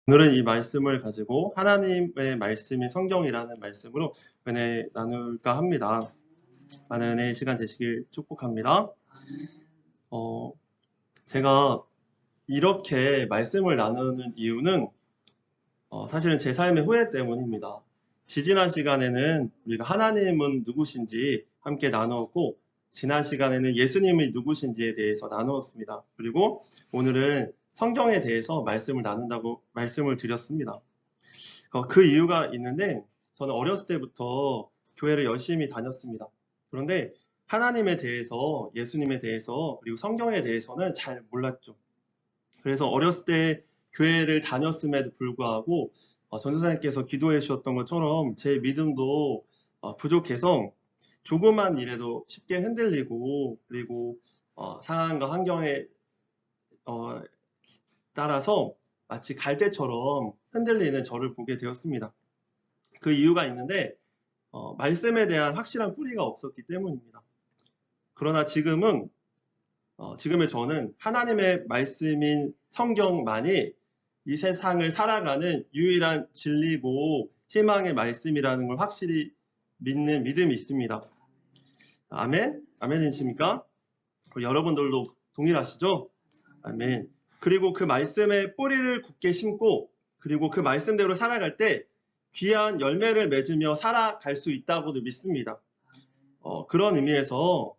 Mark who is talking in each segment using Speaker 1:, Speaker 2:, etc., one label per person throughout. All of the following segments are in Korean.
Speaker 1: 오늘은 이 말씀을 가지고 하나님의 말씀인 성경이라는 말씀으로 은혜 나눌까 합니다. 많은 은혜의 시간 되시길 축복합니다. 제가 이렇게 말씀을 나누는 이유는 사실은 제 삶의 후회 때문입니다. 지지난 시간에는 우리가 하나님은 누구신지 함께 나누었고, 지난 시간에는 예수님이 누구신지에 대해서 나누었습니다. 그리고 오늘은 성경에 대해서 말씀을 나눈다고 말씀을 드렸습니다. 그 이유가 있는데, 저는 어렸을 때부터 교회를 열심히 다녔습니다. 그런데 하나님에 대해서, 예수님에 대해서, 그리고 성경에 대해서는 잘 몰랐죠. 그래서 어렸을 때 교회를 다녔음에도 불구하고 전도사님께서 기도해 주셨던 것처럼 제 믿음도 부족해서 조그만 일에도 쉽게 흔들리고, 그리고 상황과 환경에 따라서 마치 갈대처럼 흔들리는 저를 보게 되었습니다. 그 이유가 있는데 말씀에 대한 확실한 뿌리가 없었기 때문입니다. 그러나 지금의 저는 하나님의 말씀인 성경만이 이 세상을 살아가는 유일한 진리고 희망의 말씀이라는 걸 확실히 믿는 믿음이 있습니다. 아멘? 아멘이십니까? 여러분들도 동일하시죠? 아멘. 그리고 그 말씀의 뿌리를 굳게 심고, 그리고 그 말씀대로 살아갈 때 귀한 열매를 맺으며 살아갈 수 있다고도 믿습니다. 그런 의미에서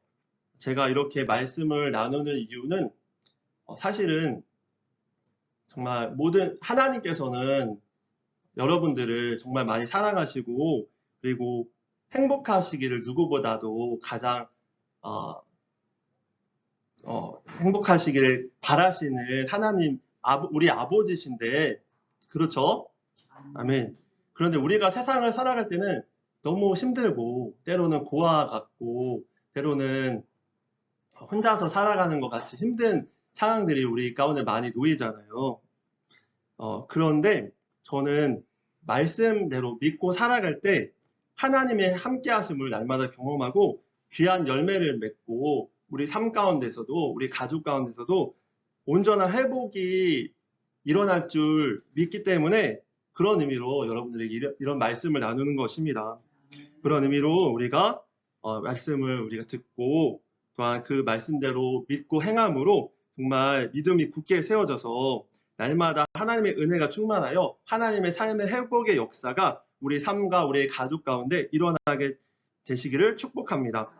Speaker 1: 제가 이렇게 말씀을 나누는 이유는 사실은 정말 모든 하나님께서는 여러분들을 정말 많이 사랑하시고, 그리고 행복하시기를 누구보다도 가장 행복하시기를 바라시는 하나님, 우리 아버지신데, 그렇죠? 아멘. 그런데 우리가 세상을 살아갈 때는 너무 힘들고, 때로는 고아 같고, 때로는 혼자서 살아가는 것 같이 힘든 상황들이 우리 가운데 많이 놓이잖아요. 그런데 저는 말씀대로 믿고 살아갈 때 하나님의 함께 하심을 날마다 경험하고 귀한 열매를 맺고, 우리 삶 가운데서도, 우리 가족 가운데서도 온전한 회복이 일어날 줄 믿기 때문에 그런 의미로 여러분들에게 이런 말씀을 나누는 것입니다. 그런 의미로 우리가 말씀을 우리가 듣고, 또한 그 말씀대로 믿고 행함으로 정말 믿음이 굳게 세워져서 날마다 하나님의 은혜가 충만하여 하나님의 삶의 회복의 역사가 우리 삶과 우리 가족 가운데 일어나게 되시기를 축복합니다.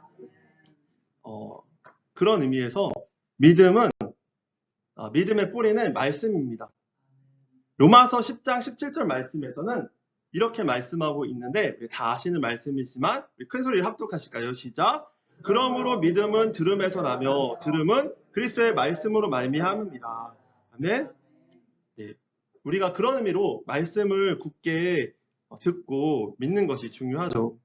Speaker 1: 그런 의미에서 믿음의 뿌리는 말씀입니다. 로마서 10장 17절 말씀에서는 이렇게 말씀하고 있는데, 다 아시는 말씀이지만 큰 소리를 합독하실까요? 시작. 그러므로 믿음은 들음에서 나며 들음은 그리스도의 말씀으로 말미암습니다. 아멘. 네. 우리가 그런 의미로 말씀을 굳게 듣고 믿는 것이 중요하죠.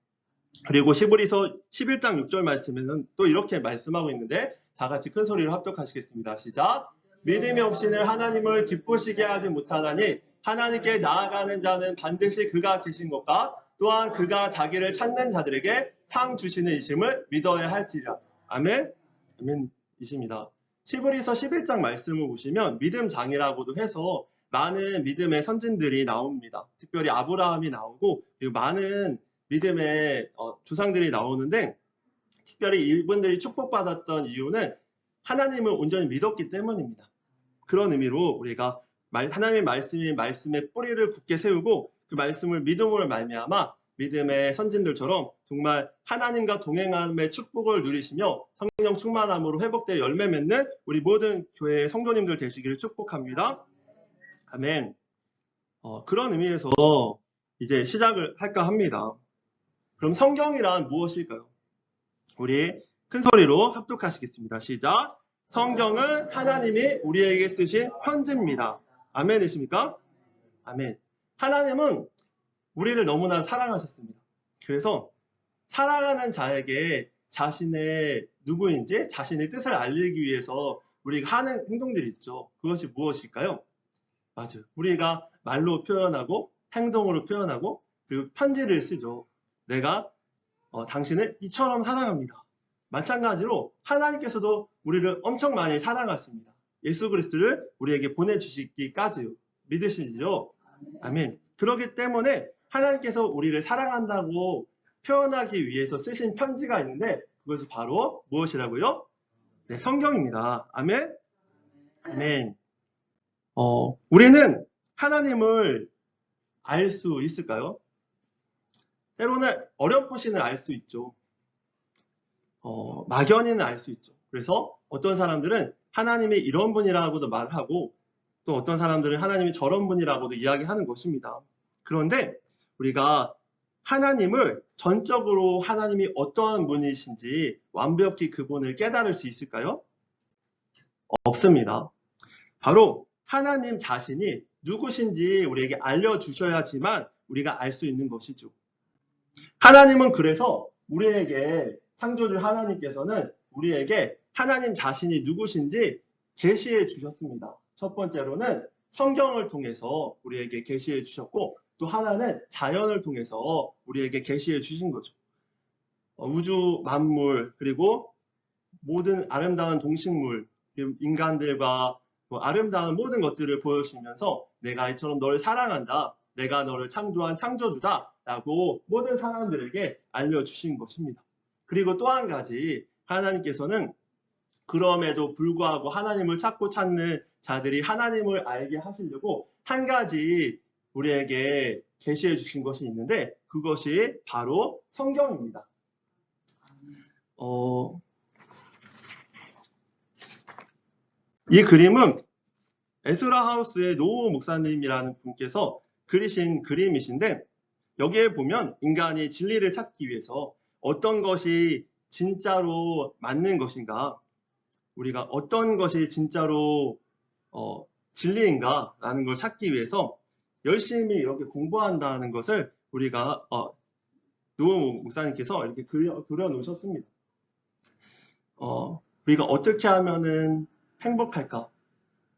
Speaker 1: 그리고 히브리서 11장 6절 말씀에는 또 이렇게 말씀하고 있는데, 다 같이 큰 소리로 합독하시겠습니다. 시작. 믿음이 없이는 하나님을 기쁘시게 하지 못하나니 하나님께 나아가는 자는 반드시 그가 계신 것과 또한 그가 자기를 찾는 자들에게 상 주시는 이심을 믿어야 할지라. 아멘. 아멘이십니다. 히브리서 11장 말씀을 보시면 믿음장이라고도 해서 많은 믿음의 선진들이 나옵니다. 특별히 아브라함이 나오고, 그리고 많은 믿음의 조상들이 나오는데, 특별히 이분들이 축복받았던 이유는 하나님을 온전히 믿었기 때문입니다. 그런 의미로 우리가 하나님의 말씀의 뿌리를 굳게 세우고 그 말씀을 믿음으로 말미암아 믿음의 선진들처럼 정말 하나님과 동행함의 축복을 누리시며 성령 충만함으로 회복되어 열매 맺는 우리 모든 교회의 성도님들 되시기를 축복합니다. 아멘. 그런 의미에서 이제 시작을 할까 합니다. 그럼 성경이란 무엇일까요? 우리 큰 소리로 합독하시겠습니다. 시작. 성경은 하나님이 우리에게 쓰신 편지입니다. 아멘이십니까? 아멘. 하나님은 우리를 너무나 사랑하셨습니다. 그래서 사랑하는 자에게 자신의 누구인지, 자신의 뜻을 알리기 위해서 우리가 하는 행동들이 있죠. 그것이 무엇일까요? 맞아요. 우리가 말로 표현하고 행동으로 표현하고 그리고 편지를 쓰죠. 내가 당신을 이처럼 사랑합니다. 마찬가지로 하나님께서도 우리를 엄청 많이 사랑하십니다. 예수 그리스도를 우리에게 보내주시기까지요. 믿으시죠? 아멘. 그렇기 때문에 하나님께서 우리를 사랑한다고 표현하기 위해서 쓰신 편지가 있는데 그것이 바로 무엇이라고요? 네, 성경입니다. 아멘. 아멘. 우리는 하나님을 알 수 있을까요? 때로는 어렴풋이는 알 수 있죠. 막연히는 알 수 있죠. 그래서 어떤 사람들은 하나님이 이런 분이라고도 말하고 또 어떤 사람들은 하나님이 저런 분이라고도 이야기하는 것입니다. 그런데 우리가 하나님을 전적으로 하나님이 어떠한 분이신지 완벽히 그분을 깨달을 수 있을까요? 없습니다. 바로 하나님 자신이 누구신지 우리에게 알려주셔야지만 우리가 알 수 있는 것이죠. 하나님은 그래서 우리에게 창조주 하나님께서는 우리에게 하나님 자신이 누구신지 계시해 주셨습니다. 첫 번째로는 성경을 통해서 우리에게 계시해 주셨고 또 하나는 자연을 통해서 우리에게 계시해 주신 거죠. 우주 만물 그리고 모든 아름다운 동식물 인간들과 아름다운 모든 것들을 보여주시면서 내가 이처럼 너를 사랑한다. 내가 너를 창조한 창조주다. 라고 모든 사람들에게 알려주신 것입니다. 그리고 또 한 가지 하나님께서는 그럼에도 불구하고 하나님을 찾고 찾는 자들이 하나님을 알게 하시려고 한 가지 우리에게 계시해 주신 것이 있는데 그것이 바로 성경입니다. 이 그림은 에스라 하우스의 노우 목사님이라는 분께서 그리신 그림이신데 여기에 보면 인간이 진리를 찾기 위해서 어떤 것이 진짜로 맞는 것인가 우리가 어떤 것이 진짜로 진리인가 라는 걸 찾기 위해서 열심히 이렇게 공부한다는 것을 우리가 노우 목사님께서 이렇게 그려 놓으셨습니다. 우리가 어떻게 하면은 행복할까?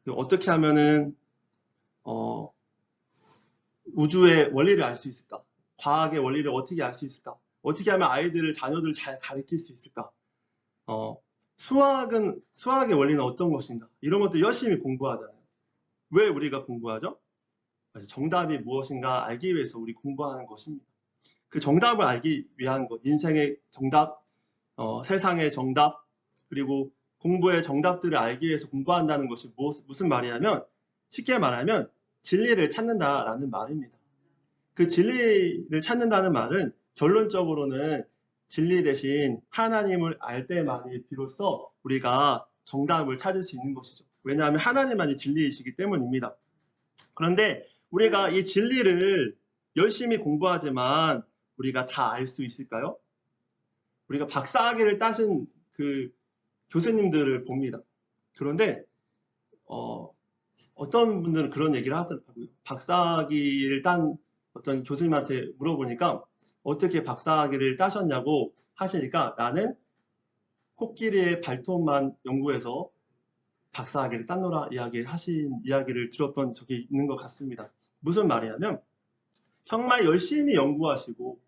Speaker 1: 어떻게 하면은 우주의 원리를 알 수 있을까? 과학의 원리를 어떻게 알 수 있을까? 어떻게 하면 자녀들을 잘 가르칠 수 있을까? 수학의 원리는 어떤 것인가? 이런 것도 열심히 공부하잖아요. 왜 우리가 공부하죠? 정답이 무엇인가 알기 위해서 우리 공부하는 것입니다. 그 정답을 알기 위한 것, 인생의 정답, 세상의 정답, 그리고 공부의 정답들을 알기 위해서 공부한다는 것이 무슨 말이냐면 쉽게 말하면 진리를 찾는다라는 말입니다. 그 진리를 찾는다는 말은 결론적으로는 진리 대신 하나님을 알 때만이 비로소 우리가 정답을 찾을 수 있는 것이죠. 왜냐하면 하나님만이 진리이시기 때문입니다. 그런데 우리가 이 진리를 열심히 공부하지만 우리가 다 알 수 있을까요? 우리가 박사학위를 따신 그 교수님들을 봅니다. 그런데 어떤 분들은 그런 얘기를 하더라고요. 박사학위를 딴 어떤 교수님한테 물어보니까 어떻게 박사학위를 따셨냐고 하시니까 나는 코끼리의 발톱만 연구해서 박사학위를 땄노라 하신 이야기를 들었던 적이 있는 것 같습니다. 무슨 말이냐면 정말 열심히 연구하시고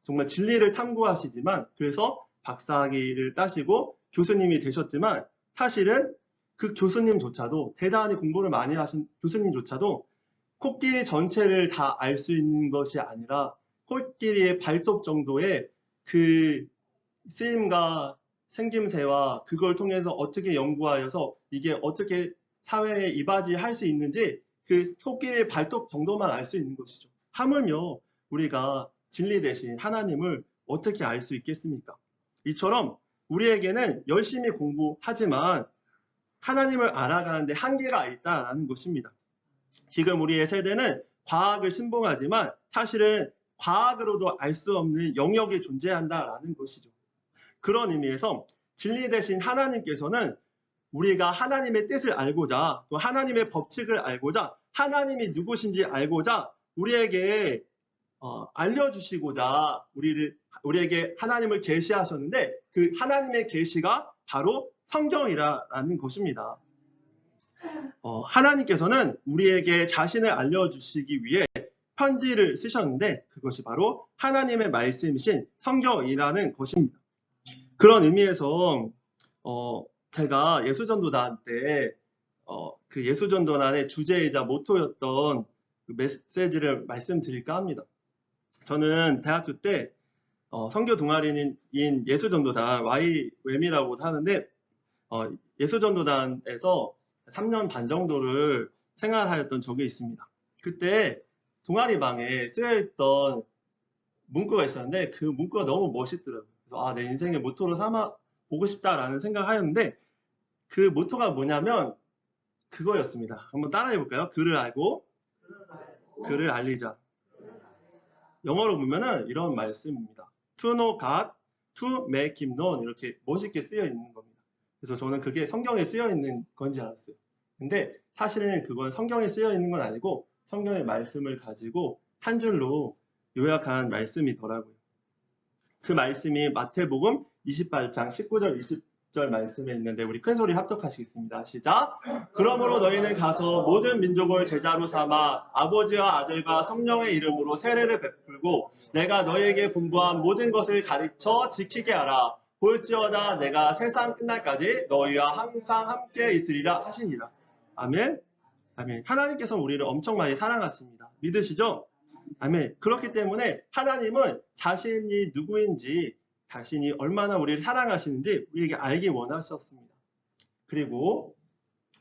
Speaker 1: 정말 진리를 탐구하시지만 그래서 박사학위를 따시고 교수님이 되셨지만 사실은 그 교수님조차도 대단히 공부를 많이 하신 교수님조차도 코끼리 전체를 다 알 수 있는 것이 아니라 코끼리의 발톱 정도의 그 쓰임과 생김새와 그걸 통해서 어떻게 연구하여서 이게 어떻게 사회에 이바지할 수 있는지 그 코끼리의 발톱 정도만 알 수 있는 것이죠. 하물며 우리가 진리 대신 하나님을 어떻게 알 수 있겠습니까? 이처럼 우리에게는 열심히 공부하지만 하나님을 알아가는데 한계가 있다는 것입니다. 지금 우리의 세대는 과학을 신봉하지만 사실은 과학으로도 알 수 없는 영역이 존재한다라는 것이죠. 그런 의미에서 진리 대신 하나님께서는 우리가 하나님의 뜻을 알고자 또 하나님의 법칙을 알고자 하나님이 누구신지 알고자 우리에게 알려주시고자 우리에게 하나님을 계시하셨는데 그 하나님의 계시가 바로 성경이라는 것입니다. 하나님께서는 우리에게 자신을 알려주시기 위해 편지를 쓰셨는데 그것이 바로 하나님의 말씀이신 성경이라는 것입니다. 그런 의미에서 제가 예수전도단 때 그 예수전도단의 주제이자 모토였던 그 메시지를 말씀드릴까 합니다. 저는 대학교 때 선교 동아리인 예수전도단 YWM이라고 하는데 예수전도단에서 3년 반 정도를 생활하였던 적이 있습니다. 그때 동아리방에 쓰여있던 문구가 있었는데 그 문구가 너무 멋있더라고요. 그래서 내 인생의 모토로 삼아 보고 싶다라는 생각을 하였는데 그 모토가 뭐냐면 그거였습니다. 한번 따라해 볼까요? 글을 알고 글을 알리자. 영어로 보면은 이런 말씀입니다. To know God, to make him known 이렇게 멋있게 쓰여 있는 겁니다. 그래서 저는 그게 성경에 쓰여 있는 건지 알았어요. 근데 사실은 그건 성경에 쓰여 있는 건 아니고 성경의 말씀을 가지고 한 줄로 요약한 말씀이더라고요. 그 말씀이 마태복음 28장 19절 20절 말씀에 있는데 우리 큰소리 합독하시겠습니다. 시작! 그러므로 너희는 가서 모든 민족을 제자로 삼아 아버지와 아들과 성령의 이름으로 세례를 베풀고 내가 너희에게 분부한 모든 것을 가르쳐 지키게 하라. 볼지어다 내가 세상 끝날까지 너희와 항상 함께 있으리라 하시니라. 아멘. 아멘. 하나님께서 우리를 엄청 많이 사랑하십니다. 믿으시죠? 아멘. 그렇기 때문에 하나님은 자신이 누구인지, 자신이 얼마나 우리를 사랑하시는지 우리에게 알기 원하셨습니다. 그리고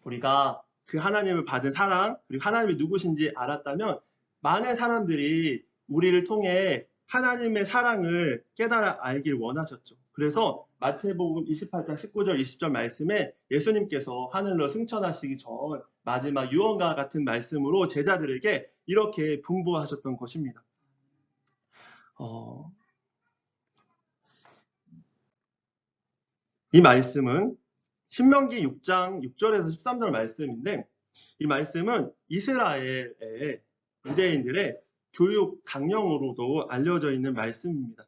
Speaker 1: 우리가 그 하나님을 받은 사랑, 그리고 하나님이 누구신지 알았다면 많은 사람들이 우리를 통해 하나님의 사랑을 깨달아 알길 원하셨죠. 그래서 마태복음 28장 19절 20절 말씀에 예수님께서 하늘로 승천하시기 전 마지막 유언과 같은 말씀으로 제자들에게 이렇게 분부하셨던 것입니다. 이 말씀은 신명기 6장 6절에서 13절 말씀인데 이 말씀은 이스라엘의 유대인들의 교육 강령으로도 알려져 있는 말씀입니다.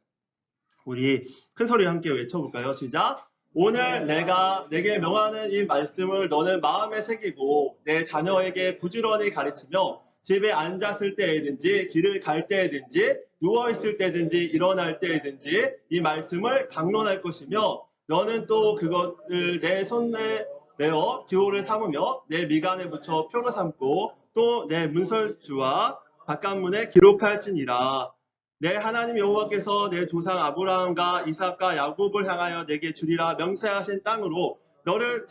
Speaker 1: 우리 큰 소리 함께 외쳐볼까요? 시작! 오늘 내가 내게 명하는 이 말씀을 너는 마음에 새기고 내 자녀에게 부지런히 가르치며 집에 앉았을 때에든지 길을 갈 때에든지 누워있을 때든지 일어날 때에든지 이 말씀을 강론할 것이며 너는 또 그것을 내 손에 내어 기호를 삼으며 내 미간에 붙여 표로 삼고 또 내 문설주와 바깥문에 기록할지니라. 내 하나님 여호와께서 내 조상 아브라함과 이삭과 야곱을 향하여 내게 주리라 명세하신 땅으로 너를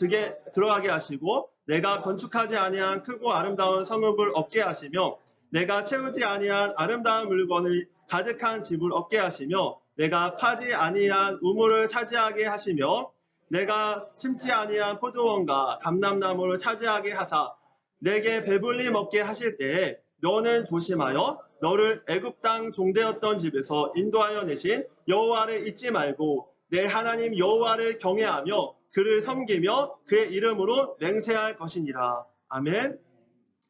Speaker 1: 들어가게 하시고 내가 건축하지 아니한 크고 아름다운 성읍을 얻게 하시며 내가 채우지 아니한 아름다운 물건을 가득한 집을 얻게 하시며 내가 파지 아니한 우물을 차지하게 하시며 내가 심지 아니한 포도원과 감람나무를 차지하게 하사 내게 배불리 먹게 하실 때에 너는 조심하여 너를 애굽 땅 종되었던 집에서 인도하여 내신 여호와를 잊지 말고 내 하나님 여호와를 경외하며 그를 섬기며 그의 이름으로 맹세할 것이니라. 아멘.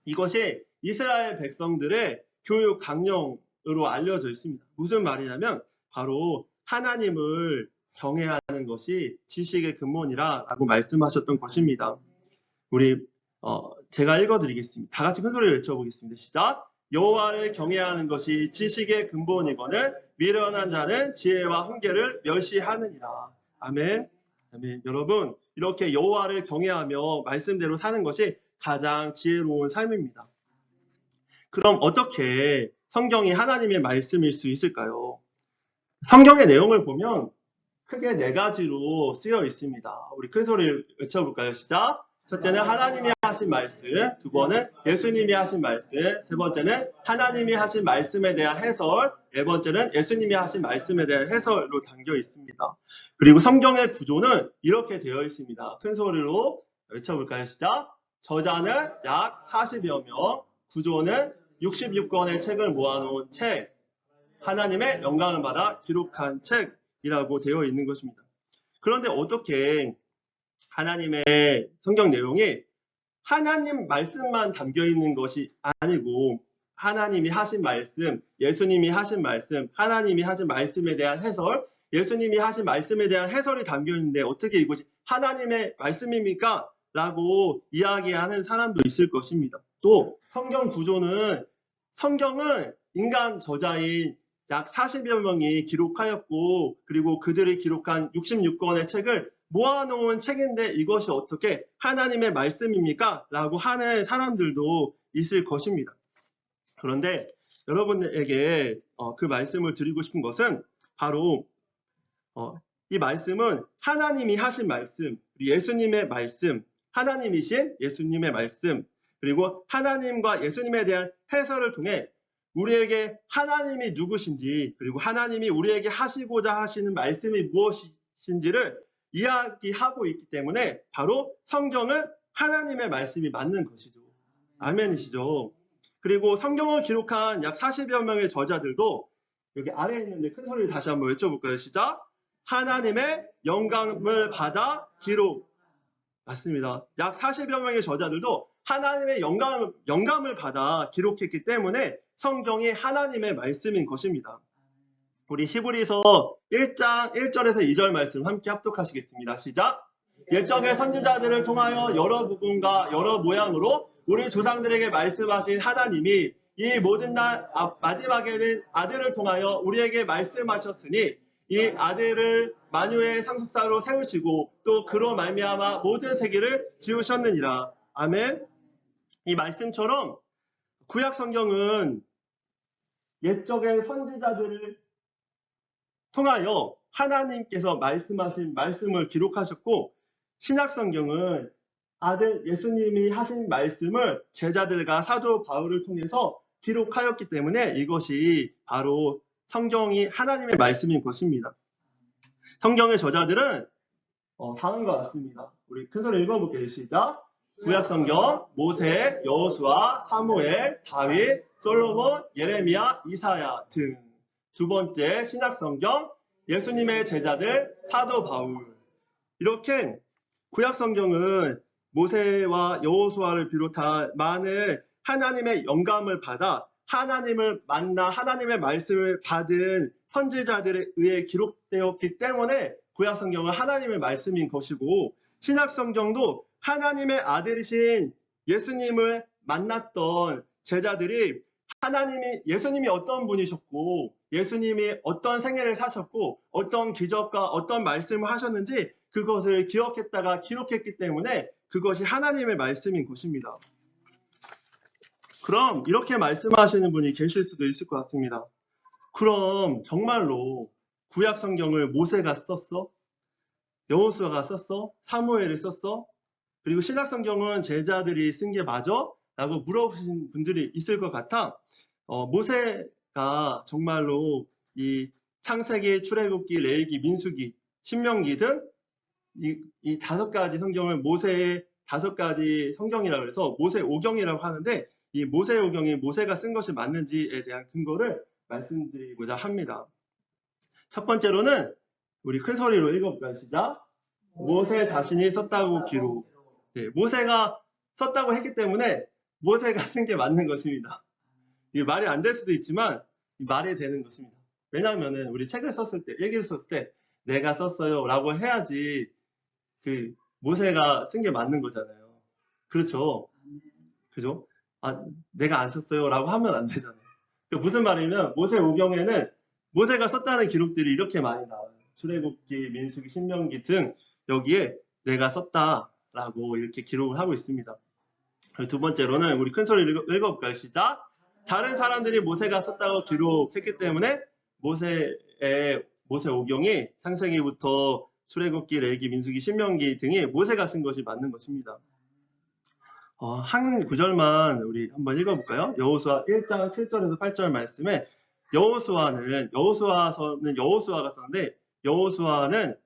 Speaker 1: 이것이 이스라엘 백성들의 교육 강령으로 알려져 있습니다. 무슨 말이냐면 바로 하나님을 경외하는 것이 지식의 근본이라고 말씀하셨던 것입니다. 우리 제가 읽어드리겠습니다. 다 같이 큰 소리로 외쳐보겠습니다. 시작! 여호와를 경외하는 것이 지식의 근본이거늘 미련한 자는 지혜와 훈계를 멸시하느니라. 아멘. 아멘. 여러분 이렇게 여호와를 경외하며 말씀대로 사는 것이 가장 지혜로운 삶입니다. 그럼 어떻게 성경이 하나님의 말씀일 수 있을까요? 성경의 내용을 보면 크게 4가지로 쓰여 있습니다. 우리 큰 소리를 외쳐볼까요? 시작! 첫째는 하나님이 하신 말씀, 두 번은 예수님이 하신 말씀, 세 번째는 하나님이 하신 말씀에 대한 해설, 네 번째는 예수님이 하신 말씀에 대한 해설로 담겨 있습니다. 그리고 성경의 구조는 이렇게 되어 있습니다. 큰 소리로 외쳐볼까요? 시작! 저자는 약 40여 명, 구조는 66권의 책을 모아놓은 책, 하나님의 영광을 받아 기록한 책이라고 되어 있는 것입니다. 그런데 어떻게 하나님의 성경 내용이 하나님 말씀만 담겨 있는 것이 아니고 하나님이 하신 말씀, 예수님이 하신 말씀, 하나님이 하신 말씀에 대한 해설, 예수님이 하신 말씀에 대한 해설이 담겨 있는데 어떻게 이것이 하나님의 말씀입니까? 라고 이야기하는 사람도 있을 것입니다. 또 성경 구조는 성경은 인간 저자인 약 40여 명이 기록하였고 그리고 그들이 기록한 66권의 책을 모아놓은 책인데 이것이 어떻게 하나님의 말씀입니까? 라고 하는 사람들도 있을 것입니다. 그런데 여러분에게 그 말씀을 드리고 싶은 것은 바로 이 말씀은 하나님이 하신 말씀, 예수님의 말씀, 하나님이신 예수님의 말씀, 그리고 하나님과 예수님에 대한 해설을 통해 우리에게 하나님이 누구신지, 그리고 하나님이 우리에게 하시고자 하시는 말씀이 무엇인지를 이야기하고 있기 때문에 바로 성경은 하나님의 말씀이 맞는 것이죠. 아멘이시죠. 그리고 성경을 기록한 약 40여 명의 저자들도 여기 아래에 있는데 큰 소리를 다시 한번 외쳐볼까요? 시작! 하나님의 영감을 받아 기록. 맞습니다. 약 40여 명의 저자들도 하나님의 영감을 받아 기록했기 때문에 성경이 하나님의 말씀인 것입니다. 우리 히브리서 1장 1절에서 2절 말씀 함께 합독하시겠습니다. 시작! 옛적의 선지자들을 통하여 여러 부분과 여러 모양으로 우리 조상들에게 말씀하신 하나님이 이 모든 날 마지막에는 아들을 통하여 우리에게 말씀하셨으니 이 아들을 만유의 상속사로 세우시고 또 그로 말미암아 모든 세계를 지으셨느니라. 아멘. 이 말씀처럼 구약 성경은 옛적의 선지자들을 통하여 하나님께서 말씀하신 말씀을 기록하셨고 신약 성경은 아들 예수님이 하신 말씀을 제자들과 사도 바울을 통해서 기록하였기 때문에 이것이 바로 성경이 하나님의 말씀인 것입니다. 성경의 저자들은 다음과 같습니다. 우리 큰 소리 읽어볼게요. 시작! 구약 성경, 모세, 여호수아, 사무엘, 다윗, 솔로몬, 예레미야, 이사야 등. 두 번째 신약 성경, 예수님의 제자들, 사도 바울. 이렇게 구약 성경은 모세와 여호수아를 비롯한 많은 하나님의 영감을 받아 하나님을 만나 하나님의 말씀을 받은 선지자들에 의해 기록되었기 때문에 구약 성경은 하나님의 말씀인 것이고 신약 성경도 하나님의 아들이신 예수님을 만났던 제자들이 예수님이 어떤 분이셨고 예수님이 어떤 생애를 사셨고 어떤 기적과 어떤 말씀을 하셨는지 그것을 기억했다가 기록했기 때문에 그것이 하나님의 말씀인 것입니다. 그럼 이렇게 말씀하시는 분이 계실 수도 있을 것 같습니다. 그럼 정말로 구약 성경을 모세가 썼어? 여호수아가 썼어? 사무엘이 썼어? 그리고 신약 성경은 제자들이 쓴 게 맞아? 라고 물어보신 분들이 있을 것 같아. 모세가 정말로 이 창세기, 출애굽기, 레위기, 민수기, 신명기 등 이 5가지 성경을 모세의 5가지 성경이라고 해서 모세 오경이라고 하는데 이 모세 오경이 모세가 쓴 것이 맞는지에 대한 근거를 말씀드리고자 합니다. 첫 번째로는 우리 큰 소리로 읽어볼까요? 시작! 모세 자신이 썼다고 기록. 네, 모세가 썼다고 했기 때문에 모세가 쓴 게 맞는 것입니다. 이게 말이 안 될 수도 있지만 말이 되는 것입니다. 왜냐하면 우리 책을 썼을 때, 얘기를 썼을 때 내가 썼어요 라고 해야지 그 모세가 쓴 게 맞는 거잖아요. 그렇죠? 그죠? 내가 안 썼어요 라고 하면 안 되잖아요. 무슨 말이냐면 모세 오경에는 모세가 썼다는 기록들이 이렇게 많이 나와요. 출애굽기, 민수기, 신명기 등 여기에 내가 썼다라고 이렇게 기록을 하고 있습니다. 두 번째로는 우리 큰 소리를 읽어볼까요? 시작! 다른 사람들이 모세가 썼다고 기록했기 때문에 모세 오경이 창세기부터 출애굽기, 레위기, 민수기, 신명기 등이 모세가 쓴 것이 맞는 것입니다. 한 구절만 우리 한번 읽어볼까요? 여호수아 1장 7절에서 8절 말씀에 여호수아서는 여호수아가 썼는데 여호수아는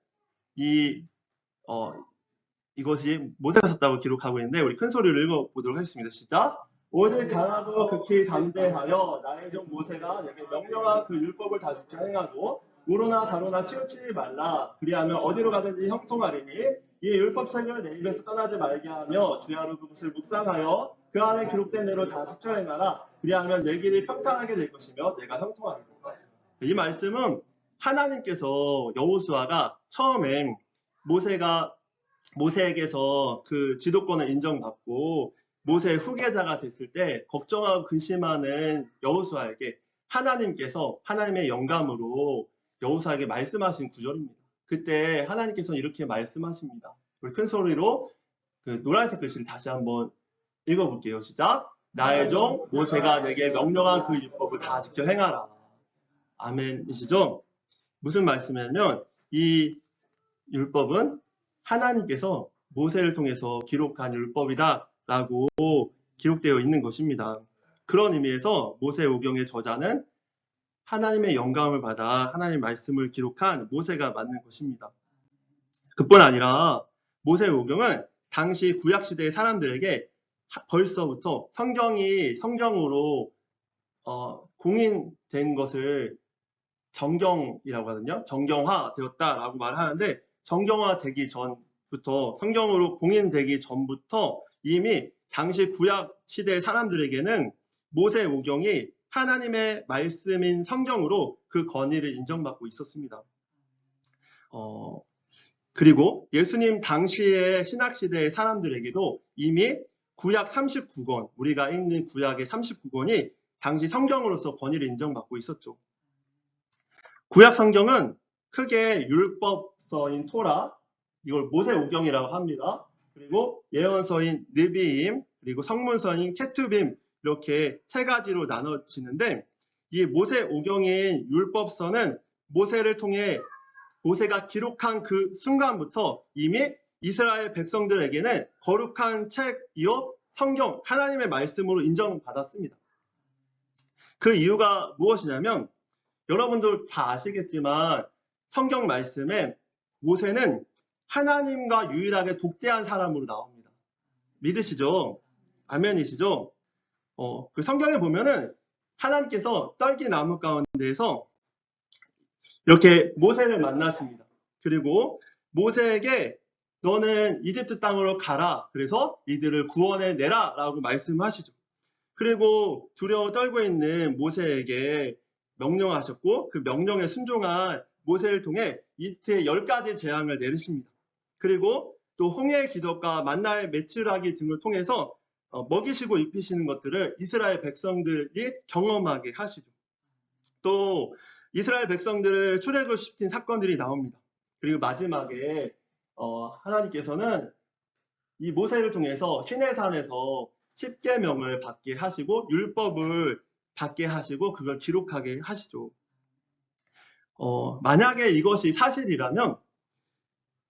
Speaker 1: 이것이 모세가 썼다고 기록하고 있는데 우리 큰 소리를 읽어보도록 하겠습니다. 시작! 오직 강하고 극히 담대하여 나의 종 모세가 내게 명령한 그 율법을 다 지켜 행하고 우로나 좌로나 치우치지 말라. 그리하면 어디로 가든지 형통하리니 이 율법책을 내 입에서 떠나지 말게 하며 주야로 그것을 묵상하여 그 안에 기록된 대로 다 지켜 행하라. 그리하면 내 길이 평탄하게 될 것이며 내가 형통하리라. 이 말씀은 하나님께서 여호수아가 처음엔 모세에게서 그 지도권을 인정받고 모세의 후계자가 됐을 때 걱정하고 근심하는 여호수아에게 하나님께서 하나님의 영감으로 여호수아에게 말씀하신 구절입니다. 그때 하나님께서는 이렇게 말씀하십니다. 우리 큰 소리로 그 노란색 글씨를 다시 한번 읽어볼게요. 시작! 나의 종 모세가 내게 명령한 그 율법을 다 지켜 행하라. 아멘이시죠? 무슨 말씀이냐면 이 율법은 하나님께서 모세를 통해서 기록한 율법이다라고 기록되어 있는 것입니다. 그런 의미에서 모세오경의 저자는 하나님의 영감을 받아 하나님의 말씀을 기록한 모세가 맞는 것입니다. 그뿐 아니라 모세오경은 당시 구약시대의 사람들에게 벌써부터 성경이 성경으로 공인된 것을 정경이라고 하거든요. 정경화되었다라고 말하는데 정경화되기 전부터 성경으로 공인되기 전부터 이미 당시 구약 시대 사람들에게는 모세오경이 하나님의 말씀인 성경으로 그 권위를 인정받고 있었습니다. 그리고 예수님 당시의 신학시대의 사람들에게도 이미 구약 39권, 우리가 읽는 구약의 39권이 당시 성경으로서 권위를 인정받고 있었죠. 구약 성경은 크게 율법서인 토라, 이걸 모세오경이라고 합니다. 그리고 예언서인 느비임, 그리고 성문서인 케투빔 이렇게 세 가지로 나눠지는데 이 모세오경인 율법서는 모세를 통해 모세가 기록한 그 순간부터 이미 이스라엘 백성들에게는 거룩한 책이요 성경, 하나님의 말씀으로 인정받았습니다. 그 이유가 무엇이냐면 여러분들 다 아시겠지만 성경 말씀에 모세는 하나님과 유일하게 독대한 사람으로 나옵니다. 믿으시죠? 아멘이시죠? 그 성경에 보면은 하나님께서 떨기 나무 가운데에서 이렇게 모세를 만나십니다. 그리고 모세에게 너는 이집트 땅으로 가라. 그래서 이들을 구원해 내라 라고 말씀하시죠. 그리고 두려워 떨고 있는 모세에게 명령하셨고 그 명령에 순종한 모세를 통해 이틀 10가지 재앙을 내리십니다. 그리고 또 홍해의 기적과 만나의 메추라기 등을 통해서 먹이시고 입히시는 것들을 이스라엘 백성들이 경험하게 하시죠. 또 이스라엘 백성들을 출애굽시킨 사건들이 나옵니다. 그리고 마지막에 하나님께서는 이 모세를 통해서 시내산에서 십계명을 받게 하시고 율법을 받게 하시고 그걸 기록하게 하시죠. 만약에 이것이 사실이라면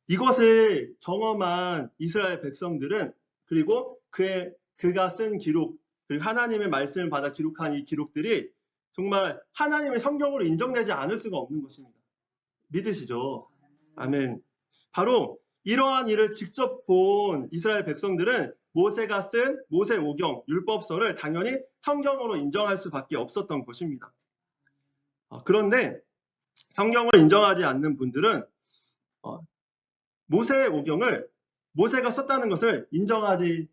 Speaker 1: 이것을 경험한 이스라엘 백성들은 그리고 그가 쓴 기록, 그리고 하나님의 말씀을 받아 기록한 이 기록들이 정말 하나님의 성경으로 인정되지 않을 수가 없는 것입니다. 믿으시죠? 아멘. 바로 이러한 일을 직접 본 이스라엘 백성들은 모세가 쓴 모세오경, 율법서를 당연히 성경으로 인정할 수밖에 없었던 것입니다. 그런데 성경을 인정하지 않는 분들은 모세오경을 모세가 썼다는 것을 인정하지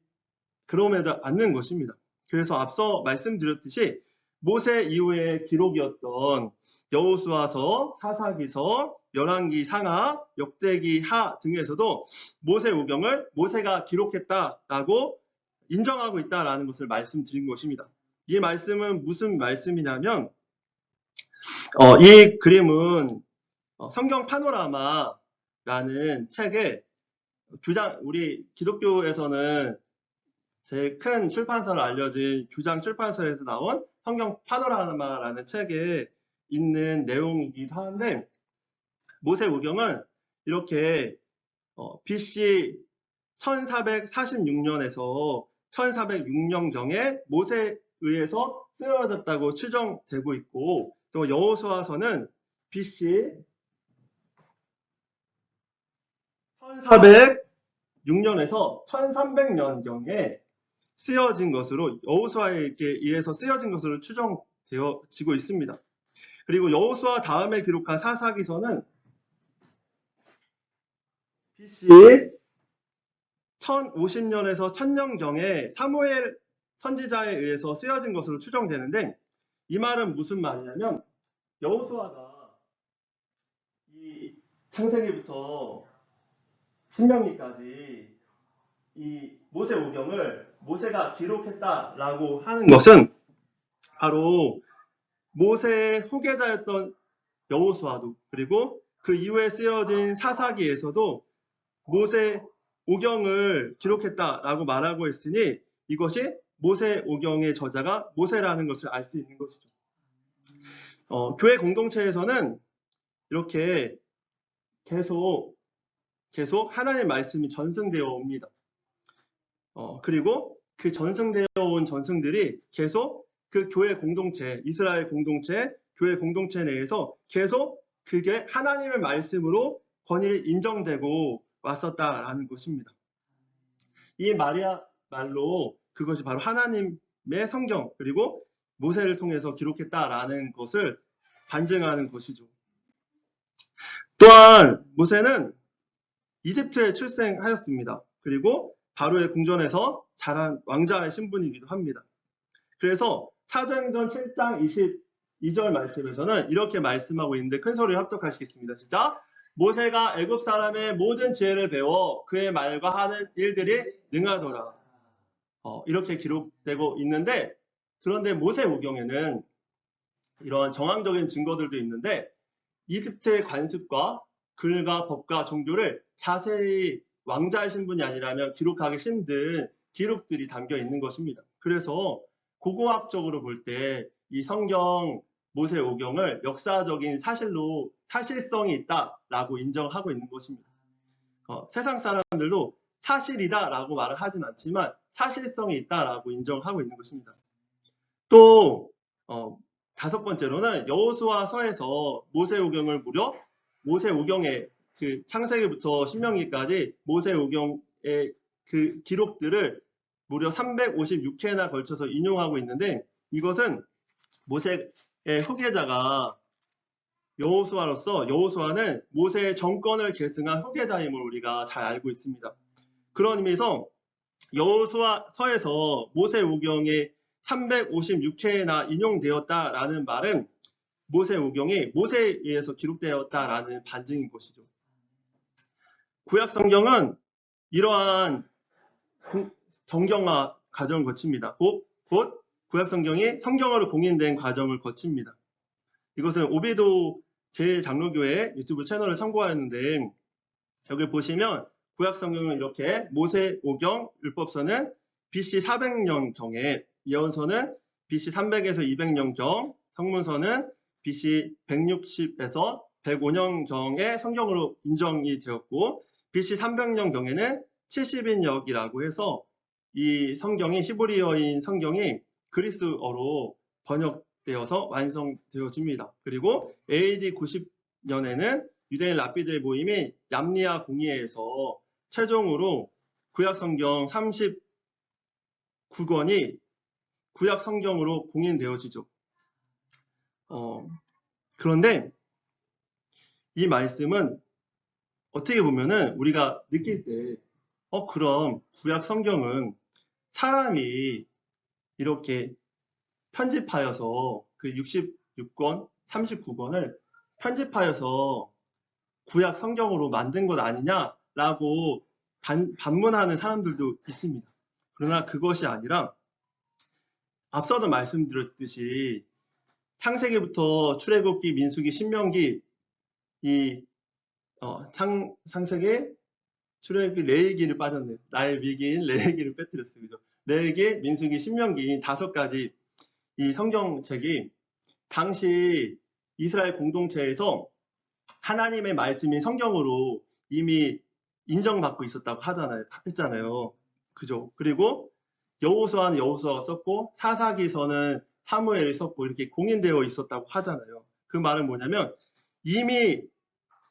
Speaker 1: 그럼에도 않는 것입니다. 그래서 앞서 말씀드렸듯이 모세 이후의 기록이었던 여호수아서, 사사기서, 열왕기 상하, 역대기 하 등에서도 모세오경을 모세가 기록했다라고 인정하고 있다라는 것을 말씀드린 것입니다. 이 말씀은 무슨 말씀이냐면 이 그림은 성경 파노라마라는 책에 우리 기독교에서는 제일 큰 출판사로 알려진 규장 출판사에서 나온 성경 파노라마라는 책에 있는 내용이기도 한데 모세오경은 이렇게 BC 1446년에서 1406년경에 모세에 의해서 쓰여졌다고 추정되고 있고 또 여호수아서는 BC 1406년에서 1300년경에 쓰여진 것으로 여호수아에 의해서 쓰여진 것으로 추정되어지고 있습니다. 그리고 여호수아 다음에 기록한 사사기서는 BC 1050년에서 1000년경에 사무엘 선지자에 의해서 쓰여진 것으로 추정되는데 이 말은 무슨 말이냐면 여호수아가 이 창세기부터 신명기까지 이 모세오경을 모세가 기록했다라고 하는 것은 바로 모세의 후계자였던 여호수아도 그리고 그 이후에 쓰여진 사사기에서도 모세오경을 기록했다라고 말하고 있으니 이것이 모세오경의 저자가 모세라는 것을 알 수 있는 것이죠. 교회 공동체에서는 이렇게 계속 하나님의 말씀이 전승되어 옵니다. 그리고 그 전승되어 온 전승들이 계속 그 교회 공동체, 이스라엘 공동체, 교회 공동체 내에서 계속 그게 하나님의 말씀으로 권위를 인정되고 왔었다라는 것입니다. 이 마리아 말로 그것이 바로 하나님의 성경 그리고 모세를 통해서 기록했다라는 것을 반증하는 것이죠. 또한 모세는 이집트에 출생하였습니다. 그리고 바로의 궁전에서 자란 왕자의 신분이기도 합니다. 그래서 사도행전 7장 22절 말씀에서는 이렇게 말씀하고 있는데 큰 소리로 합독하시겠습니다. 시작! 모세가 애굽 사람의 모든 지혜를 배워 그의 말과 하는 일들이 능하더라. 이렇게 기록되고 있는데 그런데 모세오경에는 이런 정황적인 증거들도 있는데 이집트의 관습과 글과 법과 종교를 자세히 왕자의 신분이 아니라면 기록하기 힘든 기록들이 담겨 있는 것입니다. 그래서 고고학적으로 볼 때 이 성경 모세오경을 역사적인 사실성이 있다라고 인정하고 있는 것입니다. 세상 사람들도 사실이다라고 말을 하진 않지만 사실성이 있다라고 인정하고 있는 것입니다. 또 다섯 번째로는 여호수아서에서 모세오경을 무려 모세오경의 그 창세기부터 신명기까지 모세오경의 그 기록들을 무려 356회나 걸쳐서 인용하고 있는데 이것은 모세의 후계자가 여호수아로서 여호수아는 모세의 정권을 계승한 후계자임을 우리가 잘 알고 있습니다. 그런 의미에서 여호수아서에서 모세오경의 356회나 인용되었다라는 말은 모세오경이 모세에 의해서 기록되었다라는 반증인 것이죠. 구약 성경은 이러한 정경화 과정을 거칩니다. 곧 구약 성경이 성경으로 공인된 과정을 거칩니다. 이것은 오베도 제 장로교회 유튜브 채널을 참고하였는데 여기 보시면 구약 성경은 이렇게 모세오경 율법서는 BC 400년경에 예언서는 BC 300에서 200년경, 성문서는 BC 160에서 105년경의 성경으로 인정이 되었고 BC 300년경에는 70인역이라고 해서 이 성경이 히브리어인 성경이 그리스어로 번역되어서 완성되어집니다. 그리고 AD 90년에는 유대인 랍비들의 모임이 얌니아 공의회에서 최종으로 구약 성경 39권이 구약 성경으로 공인되어지죠. 그런데 이 말씀은 어떻게 보면은 우리가 느낄 때 그럼 구약 성경은 사람이 이렇게 편집하여서 그 66권, 39권을 편집하여서 구약 성경으로 만든 것 아니냐라고 반문하는 사람들도 있습니다. 그러나 그것이 아니라 앞서도 말씀드렸듯이 창세기부터 출애굽기, 민수기, 신명기 이 창세기, 출애굽기, 레위기를 빠졌네요. 나의 위기인 레위기를 빼뜨렸어요. 그죠? 레위기, 민수기, 신명기 5가지 이 성경책이 당시 이스라엘 공동체에서 하나님의 말씀인 성경으로 이미 인정받고 있었다고 했잖아요. 그죠? 그리고 여호수아는 여호수아가 썼고 사사기서는 사무엘이 썼고 이렇게 공인되어 있었다고 하잖아요. 그 말은 뭐냐면 이미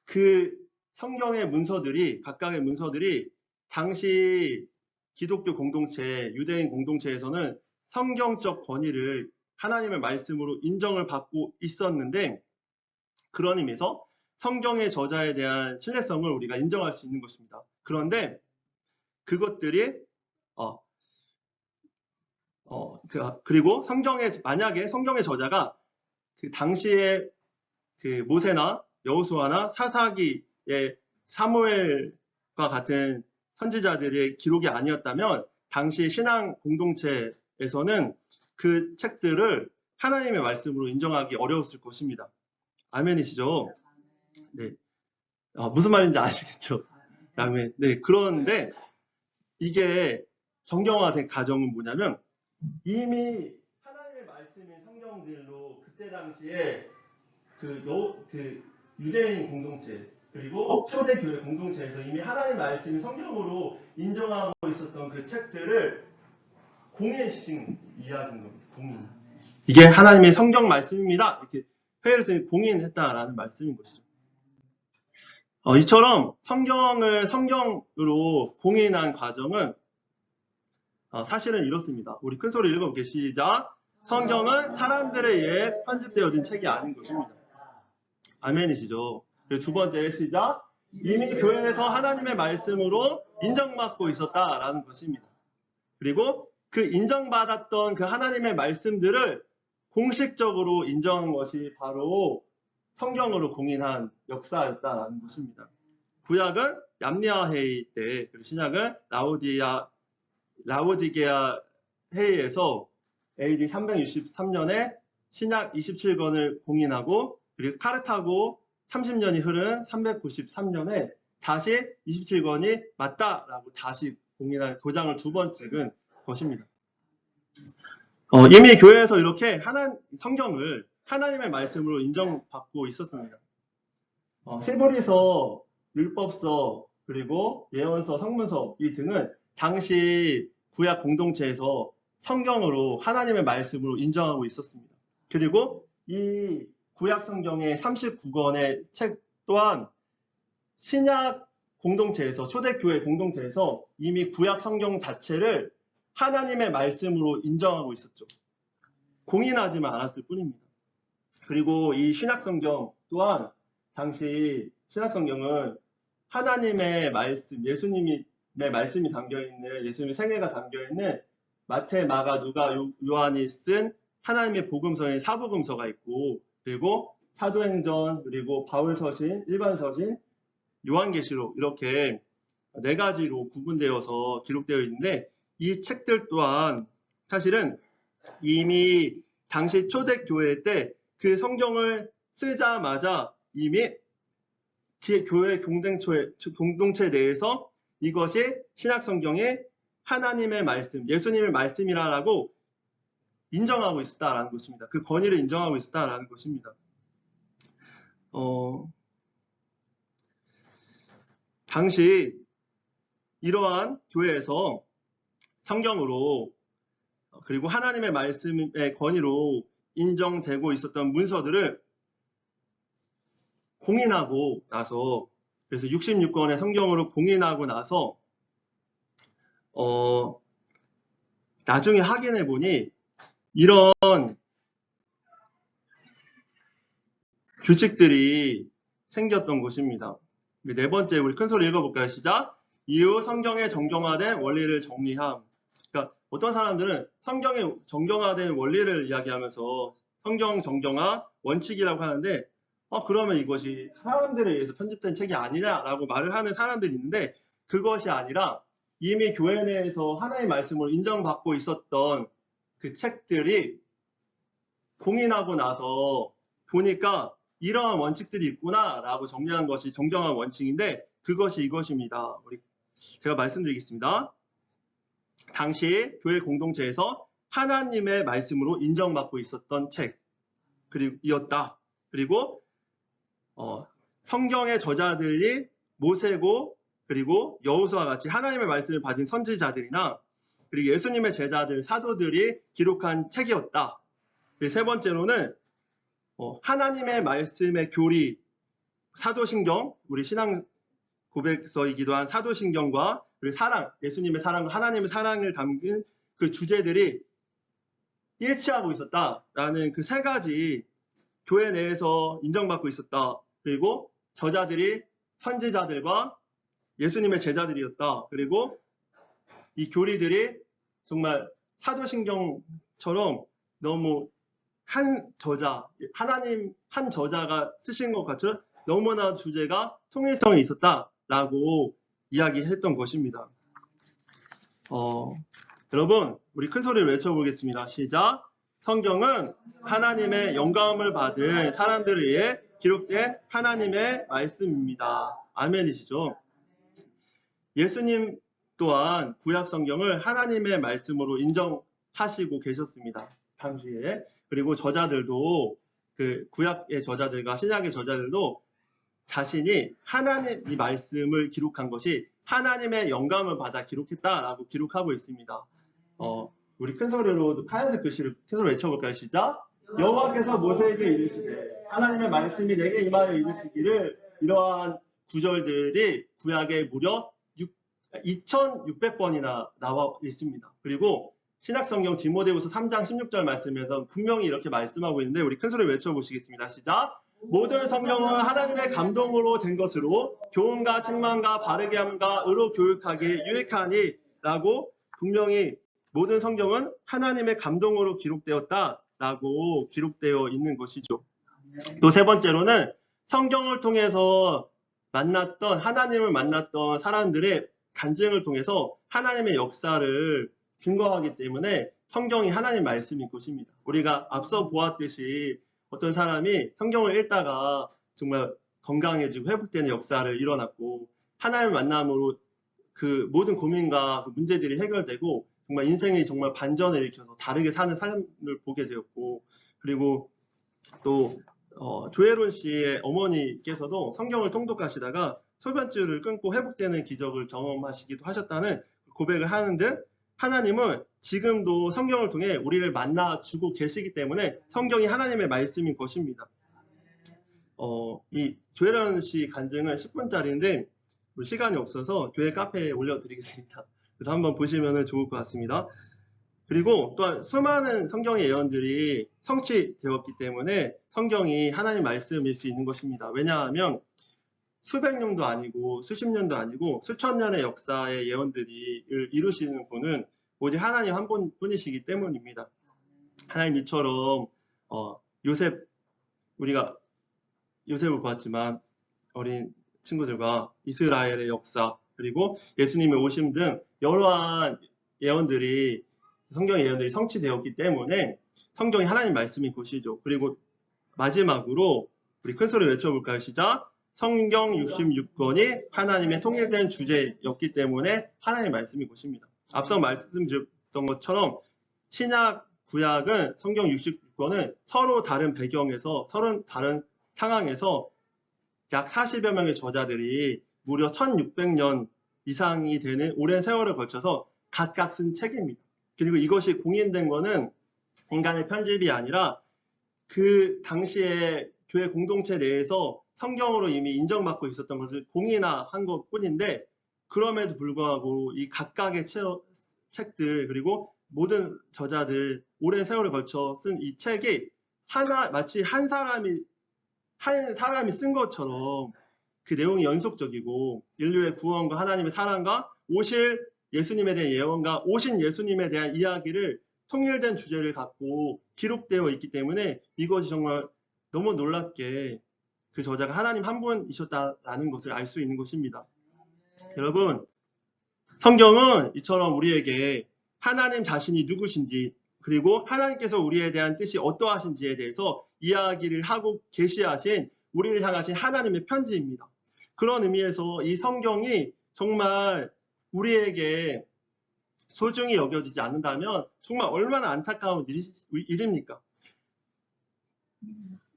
Speaker 1: 그 성경의 문서들이 각각의 문서들이 당시 기독교 공동체, 유대인 공동체에서는 성경적 권위를 하나님의 말씀으로 인정을 받고 있었는데 그런 의미에서 성경의 저자에 대한 신뢰성을 우리가 인정할 수 있는 것입니다. 그런데 그것들이 그리고 만약에 성경의 저자가 그 당시에 그 모세나 여호수아나 사사기의 사무엘과 같은 선지자들의 기록이 아니었다면 당시 신앙 공동체에서는 그 책들을 하나님의 말씀으로 인정하기 어려웠을 것입니다. 아멘이시죠? 네. 무슨 말인지 아시겠죠? 아멘. 네. 그런데 이게 정경화된 과정은 뭐냐면 이미 하나님의 말씀인 성경들로 그때 당시에 그 유대인 공동체 그리고 초대교회 공동체에서 이미 하나님의 말씀이 성경으로 인정하고 있었던 그 책들을 공인시킨 이야기인 겁니다. 공인. 이게 하나님의 성경 말씀입니다. 이렇게 회의를 통해 공인했다라는 말씀인 것이죠. 이처럼 성경을 성경으로 공인한 과정은 사실은 이렇습니다. 우리 큰 소리 읽어볼게요. 시작. 성경은 사람들에 의해 편집되어진 책이 아닌 것입니다. 아멘이시죠. 그리고 두 번째 시작. 이미 교회에서 하나님의 말씀으로 인정받고 있었다라는 것입니다. 그리고 그 인정받았던 그 하나님의 말씀들을 공식적으로 인정한 것이 바로 성경으로 공인한 역사였다라는 것입니다. 구약은 얌리아 회의 때, 그리고 신약은 라오디게아 회의에서 AD 363년에 신약 27권을 공인하고 그리고 카르타고 30년이 흐른 393년에 다시 27권이 맞다라고 다시 공인한 도장을 두 번 찍은 것입니다. 이미 교회에서 이렇게 성경을 하나님의 말씀으로 인정받고 있었습니다. 히브리서, 율법서, 그리고 예언서, 성문서 이 등은 당시 구약 공동체에서 성경으로 하나님의 말씀으로 인정하고 있었습니다. 그리고 이 구약 성경의 39권의 책 또한 신약 공동체에서 초대교회 공동체에서 이미 구약 성경 자체를 하나님의 말씀으로 인정하고 있었죠. 공인하지만 않았을 뿐입니다. 그리고 이 신약 성경 또한 당시 신약 성경은 하나님의 말씀, 예수님의 말씀이 담겨있는, 예수님의 생애가 담겨있는 마태, 마가, 누가, 요한이 쓴 하나님의 복음서인 사복음서가 있고, 그리고 사도행전, 그리고 바울서신, 일반서신, 요한계시록 이렇게 네 가지로 구분되어서 기록되어 있는데 이 책들 또한 사실은 이미 당시 초대교회 때 그 성경을 쓰자마자 이미 교회 공동체 내에서 이것이 신약성경의 하나님의 말씀, 예수님의 말씀이라고 인정하고 있었다라는 것입니다. 그 권위를 인정하고 있었다라는 것입니다. 당시 이러한 교회에서 성경으로 그리고 하나님의 말씀의 권위로 인정되고 있었던 문서들을 공인하고 나서 그래서 66권의 성경으로 공인하고 나서 나중에 확인해 보니 이런 규칙들이 생겼던 것입니다. 네 번째 우리 큰 소리 읽어볼까요? 시작. 이후 성경에 정경화된 원리를 정리함. 그러니까 어떤 사람들은 성경에 정경화된 원리를 이야기하면서 성경 정경화 원칙이라고 하는데 그러면 이것이 사람들에 의해서 편집된 책이 아니냐라고 말을 하는 사람들이 있는데 그것이 아니라 이미 교회 내에서 하나님의 말씀으로 인정받고 있었던 그 책들이 공인하고 나서 보니까 이러한 원칙들이 있구나라고 정리한 것이 정경화 원칙인데 그것이 이것입니다. 제가 말씀드리겠습니다. 당시 교회 공동체에서 하나님의 말씀으로 인정받고 있었던 책 이었다. 그리고 성경의 저자들이 모세고 그리고 여호수아와 같이 하나님의 말씀을 가진 선지자들이나 그리고 예수님의 제자들 사도들이 기록한 책이었다. 세 번째로는 하나님의 말씀의 교리 사도신경 우리 신앙 고백서이기도 한 사도신경과 그리고 사랑 예수님의 사랑과 하나님의 사랑을 담긴 그 주제들이 일치하고 있었다라는 그 세 가지 교회 내에서 인정받고 있었다. 그리고 저자들이 선지자들과 예수님의 제자들이었다. 그리고 이 교리들이 정말 사도신경처럼 너무 한 저자, 하나님 한 저자가 쓰신 것 같은 너무나 주제가 통일성이 있었다라고 이야기했던 것입니다. 여러분, 우리 큰 소리를 외쳐보겠습니다. 시작. 성경은 하나님의 영감을 받은 사람들에 의해 기록된 하나님의 말씀입니다. 아멘이시죠? 예수님 또한 구약 성경을 하나님의 말씀으로 하시고 계셨습니다. 당시에. 그리고 저자들도 그 구약의 저자들과 신약의 저자들도 자신이 하나님 이 말씀을 기록한 것이 하나님의 영감을 받아 기록했다라고 기록하고 있습니다. 우리 큰 소리로 하얀색 글씨를 큰 소리로 외쳐볼까요? 시작! 여호와께서 모세에게 이르시되 하나님의 말씀이 내게 임하여 이르시기를 이러한 구절들이 구약에 무려 2600번이나 나와 있습니다. 그리고 신약성경 디모데후서 3장 16절 말씀에서 분명히 이렇게 말씀하고 있는데 우리 큰 소리로 외쳐보시겠습니다. 시작! 모든 성경은 하나님의 감동으로 된 것으로 교훈과 책망과 바르게 함과 의로 교육하기에 유익하니 라고 분명히 모든 성경은 하나님의 감동으로 기록되었다라고 기록되어 있는 것이죠. 또 세 번째로는 성경을 통해서 하나님을 만났던 사람들의 간증을 통해서 하나님의 역사를 증거하기 때문에 성경이 하나님 말씀인 것입니다. 우리가 앞서 보았듯이 어떤 사람이 성경을 읽다가 정말 건강해지고 회복되는 역사를 일어났고 하나님을 만남으로 그 모든 고민과 그 문제들이 해결되고 정말 인생이 정말 반전을 일으켜서 다르게 사는 삶을 보게 되었고 그리고 또 조혜론 씨의 어머니께서도 성경을 통독하시다가 소변줄을 끊고 회복되는 기적을 경험하시기도 하셨다는 고백을 하는 듯 하나님은 지금도 성경을 통해 우리를 만나주고 계시기 때문에 성경이 하나님의 말씀인 것입니다. 이 조혜련 씨 간증은 10분짜리인데 시간이 없어서 교회 카페에 올려드리겠습니다. 그래서 한번 보시면 좋을 것 같습니다. 그리고 또한 수많은 성경의 예언들이 성취되었기 때문에 성경이 하나님 말씀일 수 있는 것입니다. 왜냐하면 수백 년도 아니고 수십 년도 아니고 수천 년의 역사의 예언들이 이루시는 분은 오직 하나님 한 분이시기 때문입니다. 하나님 이처럼 우리가 요셉을 보았지만 어린 친구들과 이스라엘의 역사 그리고 예수님의 오심 등 여러한 예언들이 성경의 예언들이 성취되었기 때문에 성경이 하나님 말씀인 것이죠. 그리고 마지막으로 우리 큰 소리 외쳐볼까요? 시작! 성경 66권이 하나님의 통일된 주제였기 때문에 하나님의 말씀인 것입니다. 앞서 말씀드렸던 것처럼 신약, 구약은 성경 66권은 서로 다른 배경에서 서로 다른 상황에서 약 40여 명의 저자들이 무려 1600년 이상이 되는 오랜 세월을 걸쳐서 각각 쓴 책입니다. 그리고 이것이 공인된 것은 인간의 편집이 아니라 그 당시에 교회 공동체 내에서 성경으로 이미 인정받고 있었던 것을 공인화한 것 뿐인데 그럼에도 불구하고 이 각각의 책들 그리고 모든 저자들 오랜 세월을 걸쳐 쓴 이 책이 마치 한 사람이 쓴 것처럼 그 내용이 연속적이고 인류의 구원과 하나님의 사랑과 오실 예수님에 대한 예언과 오신 예수님에 대한 이야기를 통일된 주제를 갖고 기록되어 있기 때문에 이것이 정말 너무 놀랍게 그 저자가 하나님 한 분이셨다라는 것을 알 수 있는 것입니다. 여러분, 성경은 이처럼 우리에게 하나님 자신이 누구신지 그리고 하나님께서 우리에 대한 뜻이 어떠하신지에 대해서 이야기를 하고 계시하신 우리를 향하신 하나님의 편지입니다. 그런 의미에서 이 성경이 정말 우리에게 소중히 여겨지지 않는다면 정말 얼마나 안타까운 일입니까?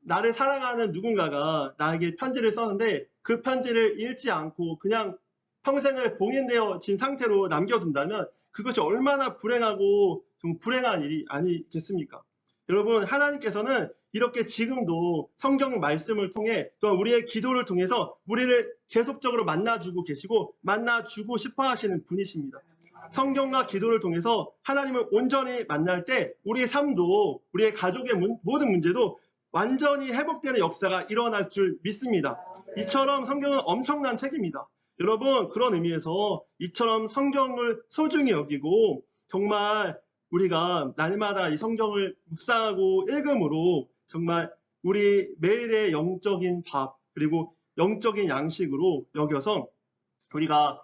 Speaker 1: 나를 사랑하는 누군가가 나에게 편지를 썼는데 그 편지를 읽지 않고 그냥 평생을 봉인되어진 상태로 남겨둔다면 그것이 얼마나 불행하고 좀 불행한 일이 아니겠습니까? 여러분, 하나님께서는 이렇게 지금도 성경 말씀을 통해 또한 우리의 기도를 통해서 우리를 계속적으로 만나주고 계시고 만나주고 싶어 하시는 분이십니다. 성경과 기도를 통해서 하나님을 온전히 만날 때 우리의 삶도 우리의 가족의 모든 문제도 완전히 회복되는 역사가 일어날 줄 믿습니다. 이처럼 성경은 엄청난 책입니다. 여러분, 그런 의미에서 이처럼 성경을 소중히 여기고 정말 우리가 날마다 이 성경을 묵상하고 읽음으로 정말 우리 매일의 영적인 밥 그리고 영적인 양식으로 여겨서 우리가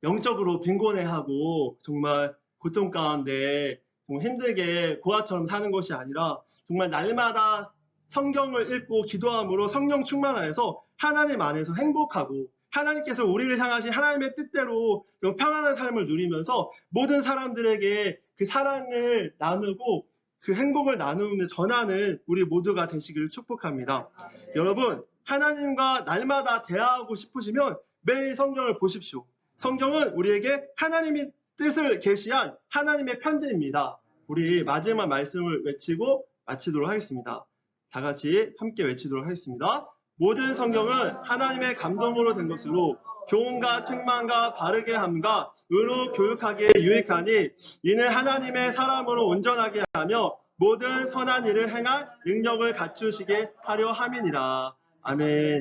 Speaker 1: 영적으로 빈곤해하고 정말 고통 가운데 정말 힘들게 고아처럼 사는 것이 아니라 정말 날마다 성경을 읽고 기도함으로 성령 충만하여서 하나님 안에서 행복하고 하나님께서 우리를 향하신 하나님의 뜻대로 평안한 삶을 누리면서 모든 사람들에게 그 사랑을 나누고 그 행복을 나누며 전하는 우리 모두가 되시기를 축복합니다. 여러분, 하나님과 날마다 대화하고 싶으시면 매일 성경을 보십시오. 성경은 우리에게 하나님의 뜻을 계시한 하나님의 편지입니다. 우리 마지막 말씀을 외치고 마치도록 하겠습니다. 다 같이 함께 외치도록 하겠습니다. 모든 성경은 하나님의 감동으로 된 것으로 교훈과 책망과 바르게 함과 의로 교육하기에 유익하니 이는 하나님의 사람으로 온전하게 하며 모든 선한 일을 행할 능력을 갖추시게 하려 함이니라. 아멘.